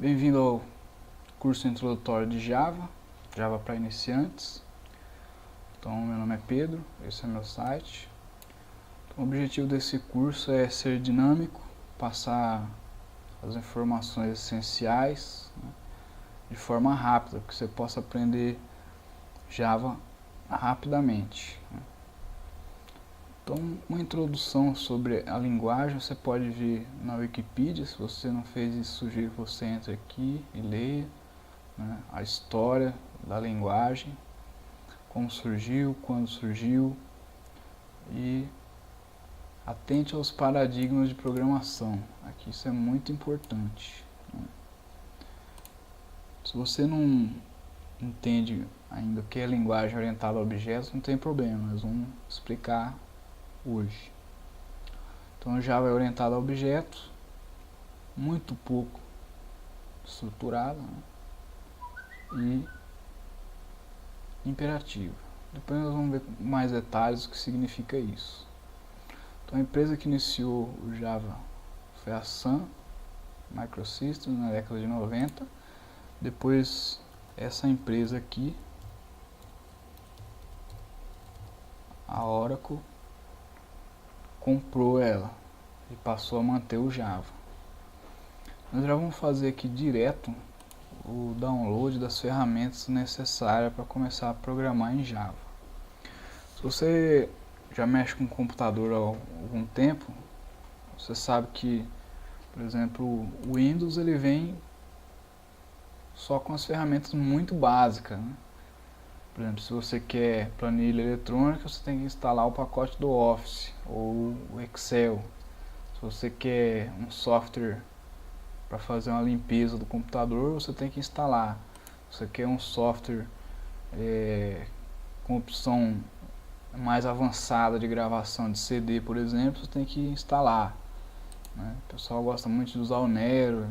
Bem-vindo ao curso introdutório de Java para iniciantes. Então, meu nome é Pedro, esse é meu site. Então, o objetivo desse curso é ser dinâmico, passar as informações essenciais, de forma rápida, que você possa aprender Java rapidamente. Então, uma introdução sobre a linguagem você pode ver na Wikipedia. Se você não fez isso, sugiro que você entre aqui e leia a história da linguagem, como surgiu, quando surgiu, e atente aos paradigmas de programação. Aqui isso é muito importante. Se você não entende ainda o que é linguagem orientada a objetos, não tem problema, nós vamos explicar hoje. Então, Java é orientado a objetos, muito pouco estruturado, e imperativo. Depois nós vamos ver mais detalhes o que significa isso. Então, a empresa que iniciou o Java foi a Sun Microsystems na década de 90. Depois, essa empresa aqui, a Oracle, comprou ela e passou a manter o Java. Nós já vamos fazer aqui direto o download das ferramentas necessárias para começar a programar em Java. Se você já mexe com o computador há algum tempo, você sabe que, por exemplo, o Windows ele vem só com as ferramentas muito básicas, Por exemplo, se você quer planilha eletrônica, você tem que instalar o pacote do Office ou o Excel. Se você quer um software para fazer uma limpeza do computador, você tem que instalar. Se você quer um software com opção mais avançada de gravação de CD, por exemplo, você tem que instalar. O pessoal gosta muito de usar o Nero,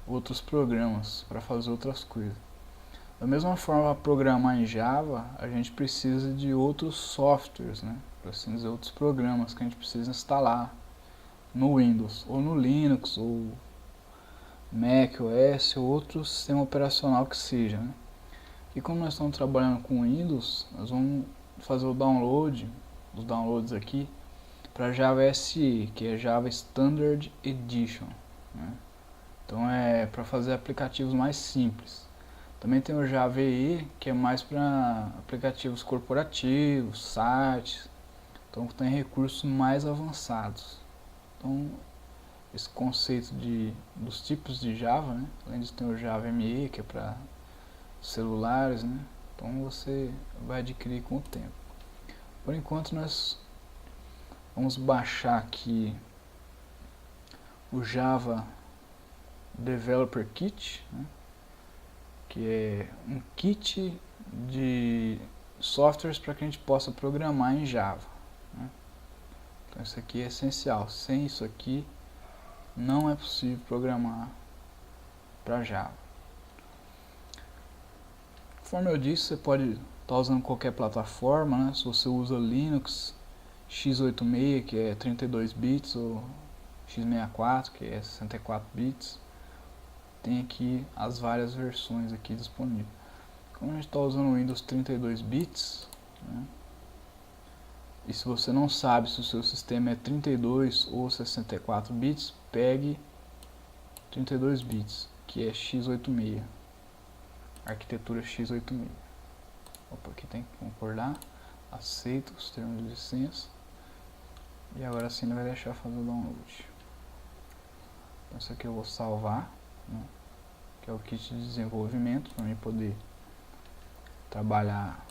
outros programas para fazer outras coisas. Da mesma forma, para programar em Java, a gente precisa de outros softwares, para assim dizer, outros programas que a gente precisa instalar no Windows, ou no Linux, ou Mac OS, ou outro sistema operacional que seja. E como nós estamos trabalhando com Windows, nós vamos fazer o download, os downloads aqui, para Java SE, que é Java Standard Edition. Então é para fazer aplicativos mais simples. Também tem o Java EE, que é mais para aplicativos corporativos, sites, então tem recursos mais avançados. Então, esse conceito dos tipos de Java, além disso tem o Java ME, que é para celulares, então você vai adquirir com o tempo. Por enquanto nós vamos baixar aqui o Java Developer Kit, que é um kit de softwares para que a gente possa programar em Java. Então isso aqui é essencial. Sem isso aqui não é possível programar para Java. Conforme eu disse, você pode estar usando qualquer plataforma, Se você usa Linux, x86, que é 32 bits, ou x64, que é 64 bits, tem aqui as várias versões aqui disponíveis. Como a gente está usando o Windows 32 bits, e se você não sabe se o seu sistema é 32 ou 64 bits, pegue 32 bits, que é x86, arquitetura x86. Opa, aqui tem que concordar, aceito os termos de licença, e agora sim ele vai deixar fazer o download. Então isso aqui eu vou salvar, que é o kit de desenvolvimento, para mim poder trabalhar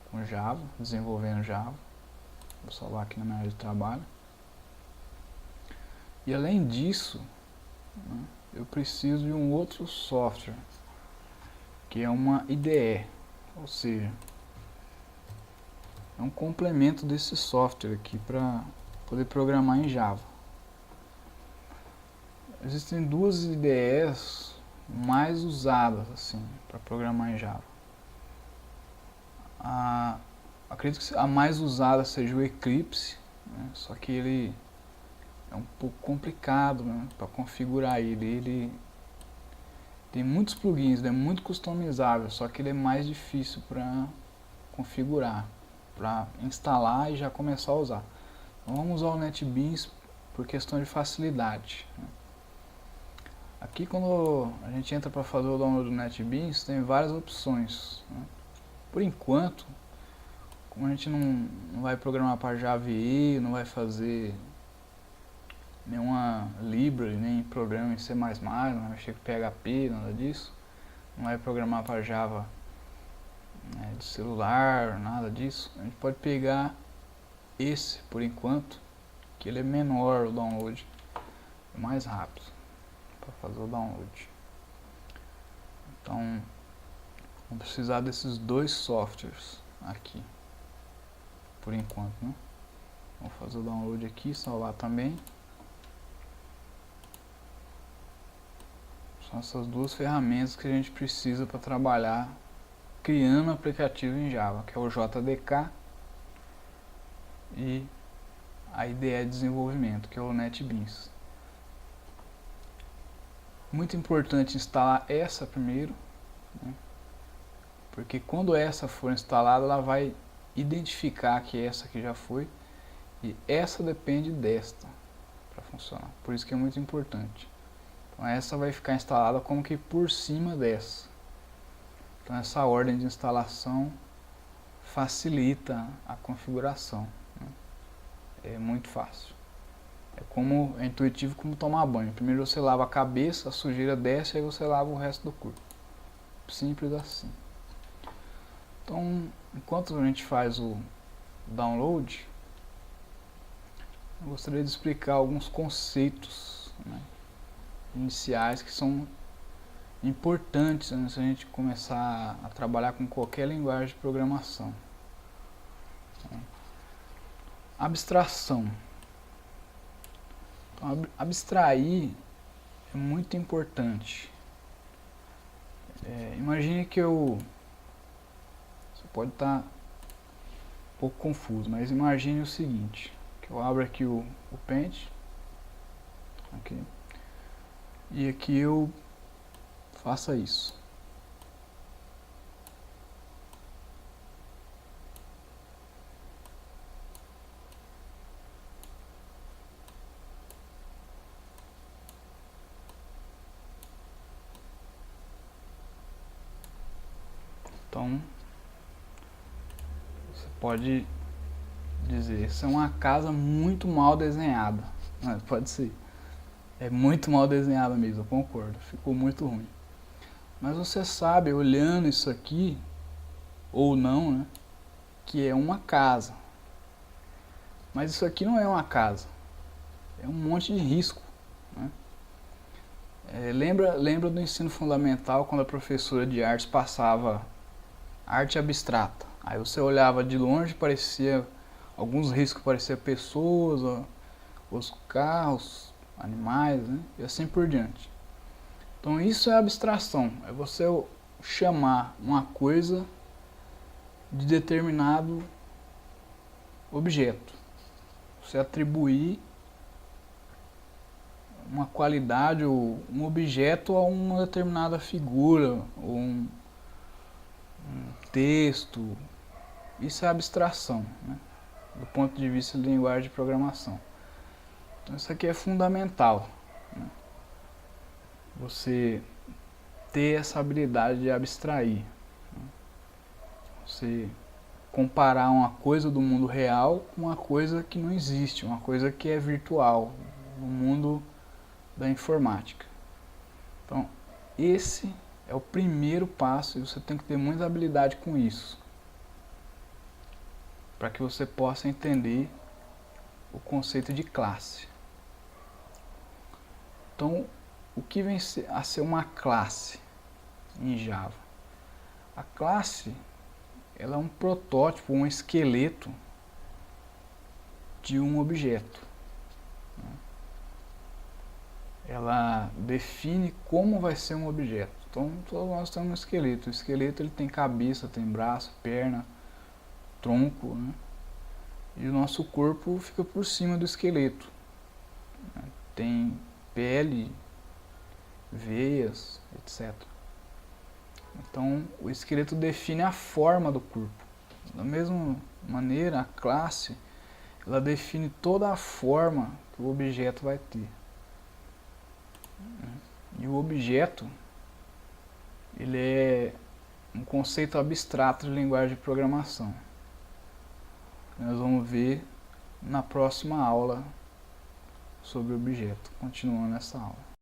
com Java, desenvolvendo Java. Vou salvar aqui na minha área de trabalho. E além disso, eu preciso de um outro software, que é uma IDE, ou seja, é um complemento desse software aqui para poder programar em Java. Existem duas IDEs mais usadas assim para programar em Java. Acredito que a mais usada seja o Eclipse, só que ele é um pouco complicado para configurar ele tem muitos plugins, ele é muito customizável, só que ele é mais difícil para configurar, para instalar e já começar a usar. Então vamos usar o NetBeans por questão de facilidade. Aqui quando a gente entra para fazer o download do NetBeans, tem várias opções. Por enquanto, como a gente não vai programar para Java EE, não vai fazer nenhuma library, nem programa em C++, não vai mexer com PHP, nada disso, não vai programar para Java de celular, nada disso, a gente pode pegar esse por enquanto, que ele é menor o download, é mais rápido para fazer o download. Então vamos precisar desses dois softwares aqui por enquanto, né? Vou fazer o download aqui, salvar também. São essas duas ferramentas que a gente precisa para trabalhar criando aplicativo em Java, que é o JDK e a IDE de desenvolvimento, que é o NetBeans. Muito importante instalar essa primeiro, né? Porque quando essa for instalada, ela vai identificar que essa aqui já foi e essa depende desta para funcionar. Por isso que é muito importante. Então essa vai ficar instalada como que por cima dessa. Então essa ordem de instalação facilita a configuração, né? É muito fácil. É intuitivo como tomar banho. Primeiro você lava a cabeça, a sujeira desce, aí você lava o resto do corpo. Simples assim. Então, enquanto a gente faz o download, eu gostaria de explicar alguns conceitos, né, iniciais que são importantes antes de a gente começar a trabalhar com qualquer linguagem de programação. Abstração. Então, abstrair é muito importante. Imagine que você pode estar um pouco confuso, mas imagine o seguinte, que eu abro aqui o Paint, aqui, e aqui eu faça isso. Então, você pode dizer, isso é uma casa muito mal desenhada. Pode ser. É muito mal desenhada mesmo, eu concordo. Ficou muito ruim. Mas você sabe, olhando isso aqui, ou não, né, que é uma casa. Mas isso aqui não é uma casa. É um monte de risco, né? Lembra do ensino fundamental, quando a professora de artes passava arte abstrata. Aí você olhava de longe, parecia alguns riscos, parecia pessoas, os carros, animais, né? E assim por diante. Então isso é abstração, é você chamar uma coisa de determinado objeto. Você atribuir uma qualidade ou um objeto a uma determinada figura ou um texto. Isso é abstração, né, do ponto de vista de linguagem de programação. Então isso aqui é fundamental, né, você ter essa habilidade de abstrair, né, você comparar uma coisa do mundo real com uma coisa que não existe, uma coisa que é virtual, no mundo da informática. Então esse é o primeiro passo e você tem que ter muita habilidade com isso, para que você possa entender o conceito de classe. Então, o que vem a ser uma classe em Java? A classe, ela é um protótipo, um esqueleto de um objeto. Ela define como vai ser um objeto. Então, todos nós temos um esqueleto. O esqueleto ele tem cabeça, tem braço, perna, tronco, né? E o nosso corpo fica por cima do esqueleto, né? Tem pele, veias, etc. Então, o esqueleto define a forma do corpo. Da mesma maneira, a classe, ela define toda a forma que o objeto vai ter. E o objeto, ele é um conceito abstrato de linguagem de programação. Nós vamos ver na próxima aula sobre objeto, continuando essa aula.